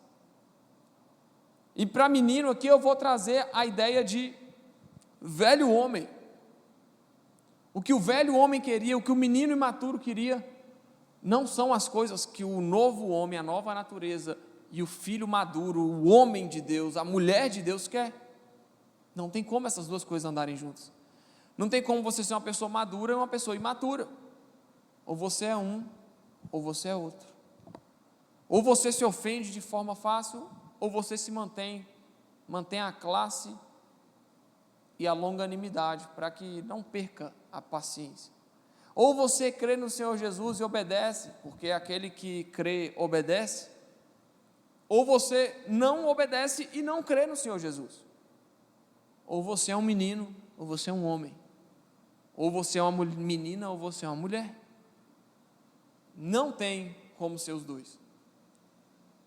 E para menino aqui eu vou trazer a ideia de velho homem. O que o velho homem queria, o que o menino imaturo queria, não são as coisas que o novo homem, a nova natureza e o filho maduro, o homem de Deus, a mulher de Deus quer. Não tem como essas duas coisas andarem juntas. Não tem como você ser uma pessoa madura e uma pessoa imatura. Ou você é um, ou você é outro. Ou você se ofende de forma fácil, ou você se mantém a classe e a longanimidade, para que não perca a paciência. Ou você crê no Senhor Jesus e obedece, porque aquele que crê obedece, ou você não obedece e não crê no Senhor Jesus. Ou você é um menino, ou você é um homem. Ou você é uma menina, ou você é uma mulher. Não tem como ser os dois.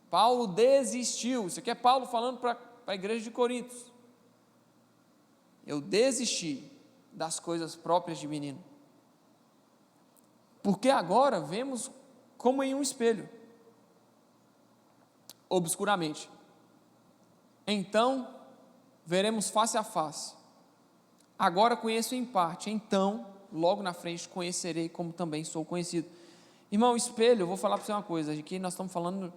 Paulo desistiu. Isso aqui é Paulo falando para a igreja de Corinto. Eu desisti das coisas próprias de menino. Porque agora vemos como em um espelho, obscuramente. Então veremos face a face. Agora conheço em parte, então logo na frente conhecerei como também sou conhecido. Irmão, espelho, eu vou falar para você uma coisa, aqui nós estamos falando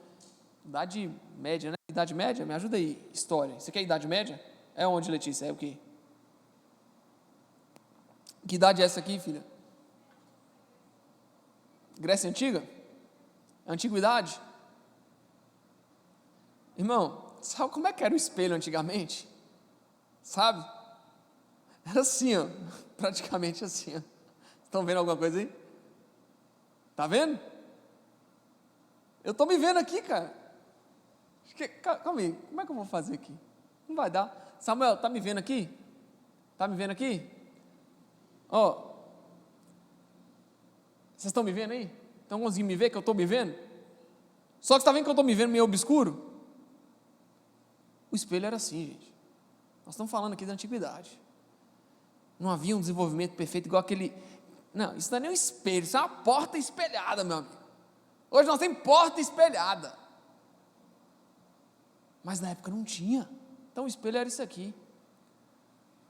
idade média, né? Idade média? Me ajuda aí, história. Você quer idade média? É onde, Letícia? É o quê? Que idade é essa aqui, filha? Grécia Antiga? Antiguidade? Irmão, sabe como é que era o espelho antigamente? Sabe? Era assim, ó, praticamente assim, ó. Estão vendo alguma coisa aí? Tá vendo? Eu estou me vendo aqui, cara. Calma aí, como é que eu vou fazer aqui? Não vai dar. Samuel, tá me vendo aqui? Tá me vendo aqui? Ó, vocês estão me vendo aí? Estão conseguindo me ver que eu estou me vendo? Só que você está vendo que eu estou me vendo meio obscuro? O espelho era assim, gente. Nós estamos falando aqui da antiguidade. Não havia um desenvolvimento perfeito igual aquele... Não, isso não é nem um espelho, isso é uma porta espelhada, meu amigo. Hoje nós temos porta espelhada. Mas na época não tinha. Então o espelho era isso aqui.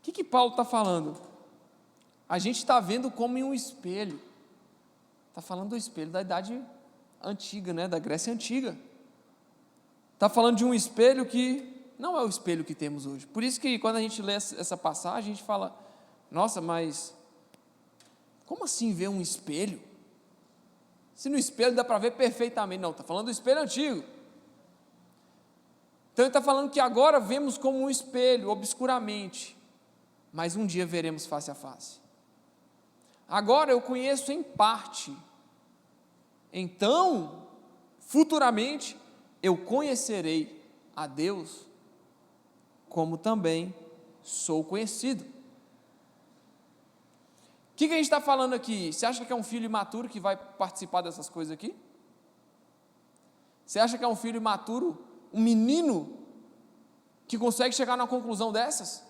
O que Paulo está falando? A gente está vendo como em um espelho. Está falando do espelho da idade antiga, né? Da Grécia Antiga. Está falando de um espelho que não é o espelho que temos hoje. Por isso que quando a gente lê essa passagem, a gente fala, nossa, mas como assim ver um espelho? Se no espelho dá para ver perfeitamente. Não, está falando do espelho antigo. Então ele está falando que agora vemos como um espelho, obscuramente, mas um dia veremos face a face. Agora eu conheço em parte, então, futuramente, eu conhecerei a Deus, como também sou conhecido. O que a gente está falando aqui? Você acha que é um filho imaturo que vai participar dessas coisas aqui? Você acha que é um filho imaturo, um menino, que consegue chegar numa conclusão dessas?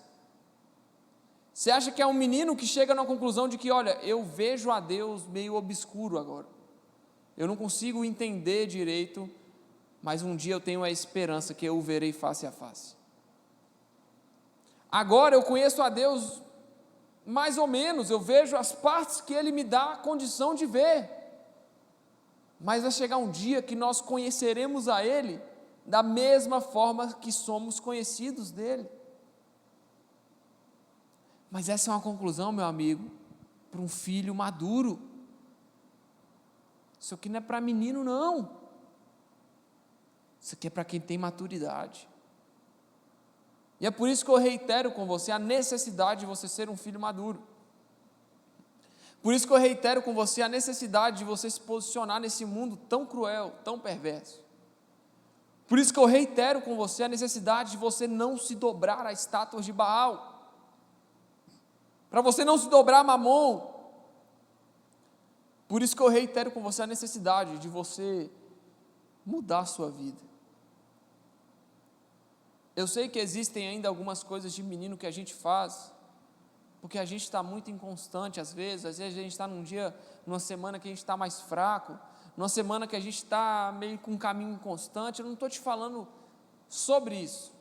Você acha que é um menino que chega na conclusão de que, olha, eu vejo a Deus meio obscuro agora, eu não consigo entender direito, mas um dia eu tenho a esperança que eu o verei face a face. Agora eu conheço a Deus mais ou menos, eu vejo as partes que Ele me dá a condição de ver, mas vai chegar um dia que nós conheceremos a Ele da mesma forma que somos conhecidos dEle. Mas essa é uma conclusão, meu amigo, para um filho maduro. Isso aqui não é para menino, não. Isso aqui é para quem tem maturidade. E é por isso que eu reitero com você a necessidade de você ser um filho maduro. Por isso que eu reitero com você a necessidade de você se posicionar nesse mundo tão cruel, tão perverso. Por isso que eu reitero com você a necessidade de você não se dobrar a estátuas de Baal, para você não se dobrar a Mamon. Por isso que eu reitero com você a necessidade de você mudar a sua vida. Eu sei que existem ainda algumas coisas de menino que a gente faz, porque a gente está muito inconstante às vezes a gente está num dia, numa semana que a gente está mais fraco, numa semana que a gente está meio com um caminho inconstante. Eu não estou te falando sobre isso,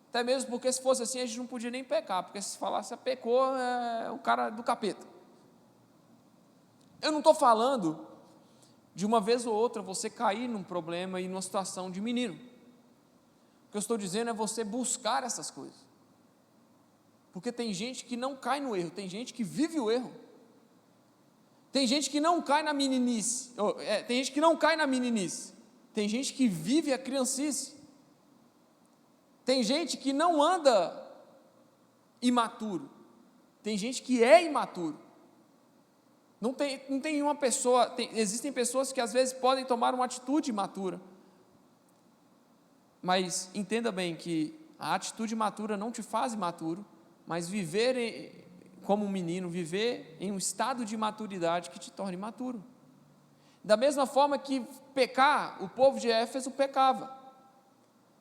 até mesmo porque se fosse assim a gente não podia nem pecar, porque se falasse pecou, é o cara do capeta. Eu não estou falando de uma vez ou outra você cair num problema e numa situação de menino. O que eu estou dizendo é você buscar essas coisas, porque tem gente que não cai no erro, tem gente que vive o erro, tem gente que não cai na meninice, tem gente que não cai na meninice, tem gente que vive a criancice, tem gente que não anda imaturo, tem gente que é imaturo. Não tem uma pessoa, existem pessoas que às vezes podem tomar uma atitude imatura, mas entenda bem que a atitude imatura não te faz imaturo, mas viver como um menino, viver em um estado de maturidade que te torna imaturo. Da mesma forma que pecar, o povo de Éfeso pecava,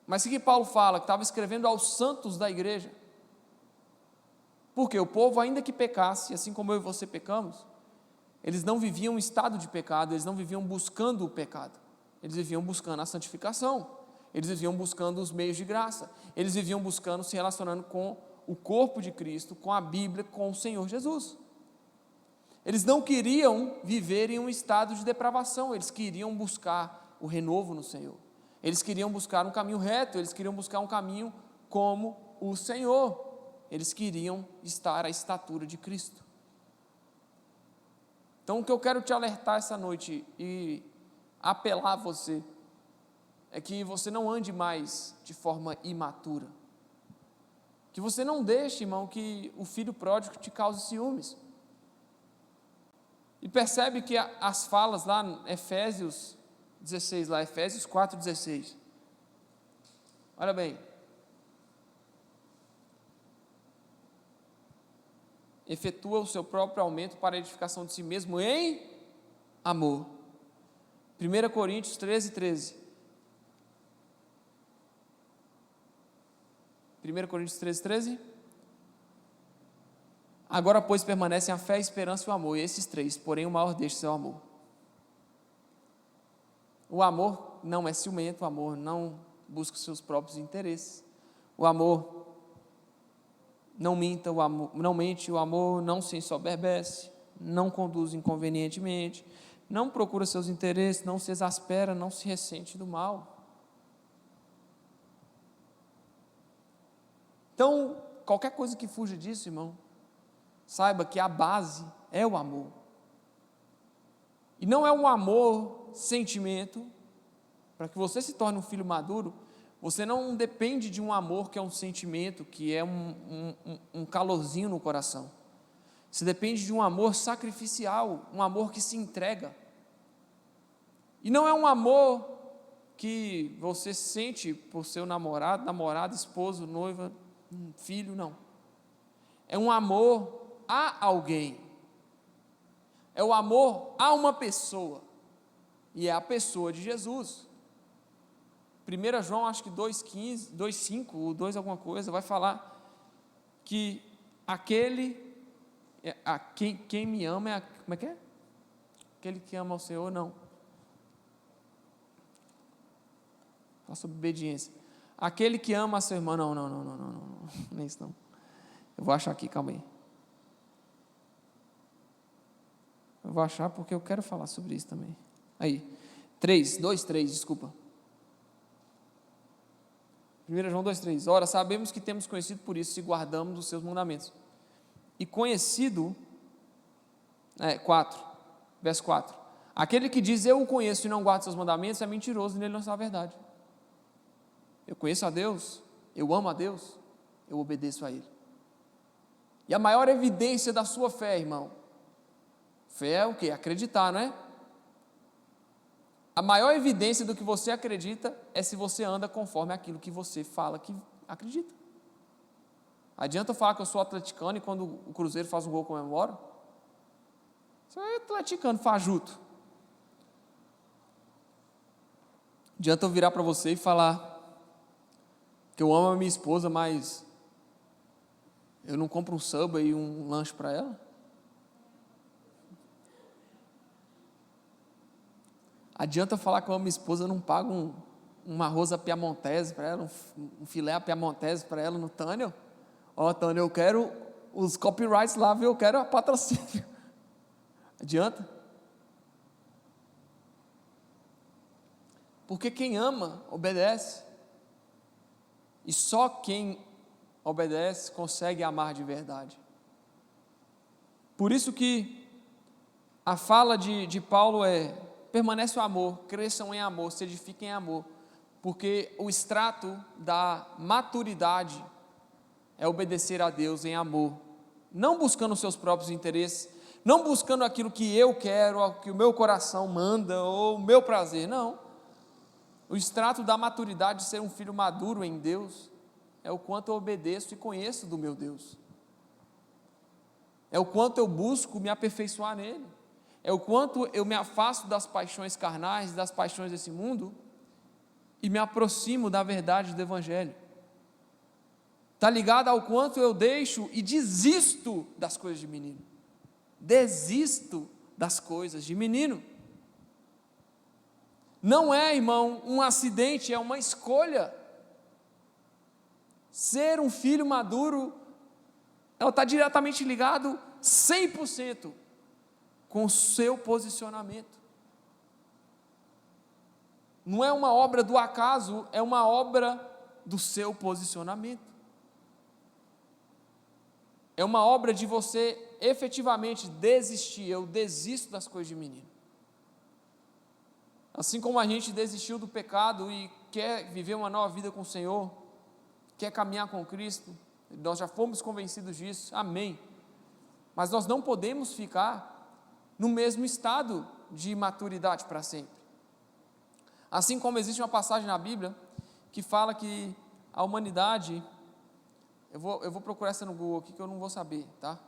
mas o que Paulo fala? Que estava escrevendo aos santos da igreja, porque o povo, ainda que pecasse, assim como eu e você pecamos, eles não viviam em estado de pecado, eles não viviam buscando o pecado, eles viviam buscando a santificação, eles viviam buscando os meios de graça, eles viviam buscando, se relacionando com o corpo de Cristo, com a Bíblia, com o Senhor Jesus. Eles não queriam viver em um estado de depravação, eles queriam buscar o renovo no Senhor, eles queriam buscar um caminho reto, eles queriam buscar um caminho como o Senhor, eles queriam estar à estatura de Cristo. Então, o que eu quero te alertar essa noite e apelar a você é que você não ande mais de forma imatura, que você não deixe, irmão, que o filho pródigo te cause ciúmes. E percebe que as falas lá em Efésios 16, lá, Efésios 4,16, olha bem, efetua o seu próprio aumento para a edificação de si mesmo em amor. 1 Coríntios 13. 1 Coríntios 13. Agora, pois, permanecem a fé, a esperança e o amor, e esses três, porém o maior destes é o amor. O amor não é ciumento, o amor não busca os seus próprios interesses, o amor não minta, o amor não mente, o amor não se ensoberbece, não conduz inconvenientemente, não procura seus interesses, não se exaspera, não se ressente do mal. Então, qualquer coisa que fuja disso, irmão, saiba que a base é o amor. E não é um amor sentimento. Para que você se torne um filho maduro, você não depende de um amor que é um sentimento, que é um calorzinho no coração. Você depende de um amor sacrificial, um amor que se entrega. E não é um amor que você sente por seu namorado, namorada, esposo, noiva, filho, não. É um amor a alguém. é o amor a uma pessoa, e é a pessoa de Jesus. 1 João, acho que 2,15, 2,5, ou 2 alguma coisa, vai falar que quem me ama é, como é que é? Aquele que ama ao Senhor, não. Fala sobre obediência. Aquele que ama a seu irmão, não, nem isso não. Eu vou achar aqui, calma aí. Eu vou achar porque eu quero falar sobre isso também. Aí, 3, desculpa. 1 João 2,3. Ora, sabemos que temos conhecido por isso, se guardamos os seus mandamentos. E conhecido, 4, verso 4. Aquele que diz, eu o conheço e não guarda seus mandamentos, é mentiroso e nele não está a verdade. Eu conheço a Deus, eu amo a Deus, eu obedeço a Ele. E a maior evidência da sua fé, irmão, fé é o quê? Acreditar, não é? A maior evidência do que você acredita é se você anda conforme aquilo que você fala que acredita. Adianta eu falar que eu sou atleticano e quando o Cruzeiro faz um gol comemoro? Você é atleticano, fajuto. Adianta eu virar para você e falar que eu amo a minha esposa, mas eu não compro um Subway e um lanche para ela? Adianta eu falar que eu amo a minha esposa, eu não pago um arroz à piamontese para ela, um filé à piamontese para ela no Tânio? Ó, Tânio, eu quero os copyrights lá, viu? Eu quero a patrocínio. Adianta? Porque quem ama, obedece. E só quem obedece consegue amar de verdade. Por isso que a fala de Paulo é: permanece o amor, cresçam em amor, se edifiquem em amor, porque o extrato da maturidade é obedecer a Deus em amor, não buscando os seus próprios interesses, não buscando aquilo que eu quero, o que o meu coração manda, ou o meu prazer, não. O extrato da maturidade de ser um filho maduro em Deus é o quanto eu obedeço e conheço do meu Deus, é o quanto eu busco me aperfeiçoar nele, é o quanto eu me afasto das paixões carnais, das paixões desse mundo e me aproximo da verdade do Evangelho. Está ligado ao quanto eu deixo e desisto das coisas de menino, desisto das coisas de menino. Não é, irmão, um acidente, é uma escolha. Ser um filho maduro, ela está diretamente ligado 100% com o seu posicionamento. Não é uma obra do acaso, é uma obra do seu posicionamento. É uma obra de você efetivamente desistir. Eu desisto das coisas de menino. Assim como a gente desistiu do pecado e quer viver uma nova vida com o Senhor, quer caminhar com Cristo, nós já fomos convencidos disso, amém. Mas nós não podemos ficar no mesmo estado de maturidade para sempre. Assim como existe uma passagem na Bíblia que fala que a humanidade, eu vou procurar essa no Google aqui que eu não vou saber, tá?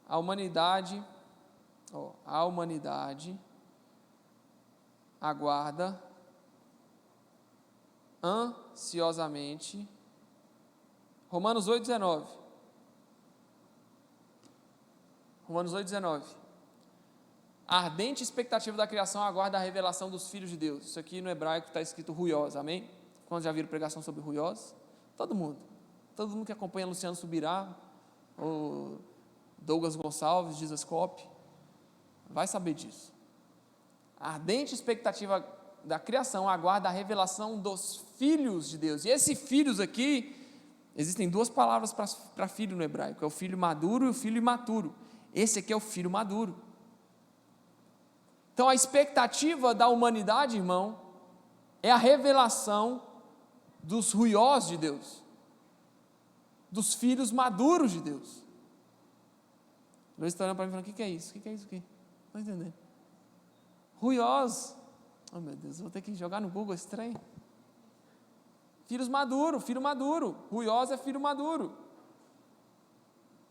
A humanidade aguarda ansiosamente, Romanos 8,19, a ardente expectativa da criação aguarda a revelação dos filhos de Deus. Isso aqui no hebraico está escrito ruiós, amém? Quando já viram pregação sobre ruiós? Todo mundo que acompanha Luciano Subirá, ou Douglas Gonçalves, Jesus Cop, vai saber disso. A ardente expectativa da criação aguarda a revelação dos filhos de Deus. E esses filhos aqui, existem duas palavras para filho no hebraico, é o filho maduro e o filho imaturo. Esse aqui é o filho maduro. Então a expectativa da humanidade, irmão, é a revelação dos ruiós de Deus, dos filhos maduros de Deus. Luiz está olhando para mim e falando: o que é isso? O que é isso aqui? Não estou entendendo. Ruiós. Oh meu Deus, vou ter que jogar no Google esse trem. Filhos maduros, filho maduro. Ruiós é filho maduro.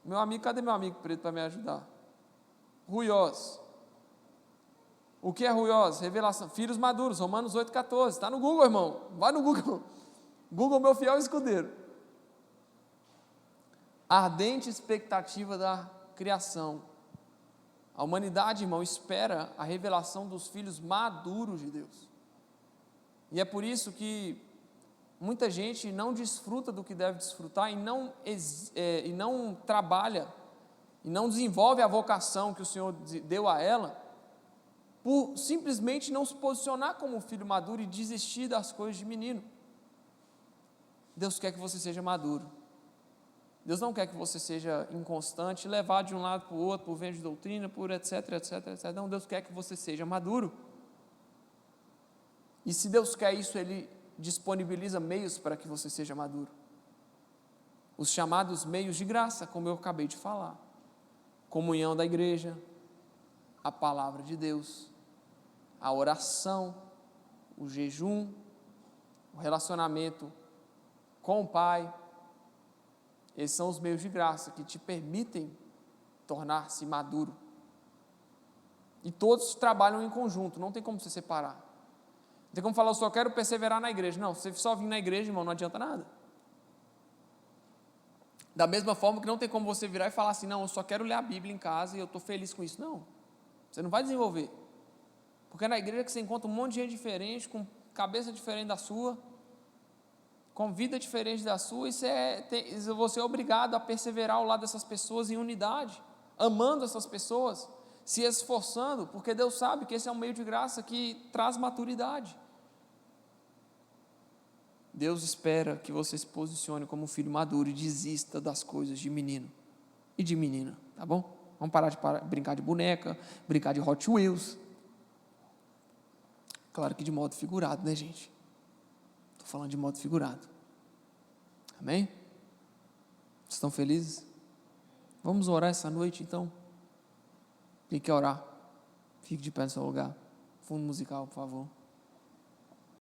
Meu amigo, cadê meu amigo preto para me ajudar? ruiós. O que é ruiós? Revelação. Filhos maduros, Romanos 8,14. Está no Google, irmão. Vai no Google. Google, meu fiel escudeiro. Ardente expectativa da criação. A humanidade, irmão, espera a revelação dos filhos maduros de Deus. E é por isso que muita gente não desfruta do que deve desfrutar e não trabalha, e não desenvolve a vocação que o Senhor deu a ela, por simplesmente não se posicionar como filho maduro e desistir das coisas de menino. Deus quer que você seja maduro. Deus não quer que você seja inconstante, levado de um lado para o outro, por vento de doutrina, por etc, etc, etc. Não, Deus quer que você seja maduro. E se Deus quer isso, Ele disponibiliza meios para que você seja maduro. Os chamados meios de graça, como eu acabei de falar. Comunhão da igreja, a palavra de Deus, a oração, o jejum, o relacionamento com o Pai. Esses são os meios de graça que te permitem tornar-se maduro. E todos trabalham em conjunto, não tem como você separar. Não tem como falar, eu só quero perseverar na igreja. Não, se você só vir na igreja, irmão, não adianta nada. Da mesma forma que não tem como você virar e falar assim, não, eu só quero ler a Bíblia em casa e eu estou feliz com isso. Não, você não vai desenvolver. Porque é na igreja que você encontra um monte de gente diferente, com cabeça diferente da sua, com vida diferente da sua, e você é obrigado a perseverar ao lado dessas pessoas em unidade, amando essas pessoas, se esforçando, porque Deus sabe que esse é um meio de graça que traz maturidade. Deus espera que você se posicione como um filho maduro e desista das coisas de menino e de menina, tá bom? Vamos parar de brincar de boneca, brincar de Hot Wheels. Claro que de modo figurado, né, gente? Estou falando de modo figurado. Amém? Vocês estão felizes? Vamos orar essa noite, então? Quem quer orar? Fique de pé no seu lugar. Fundo musical, por favor.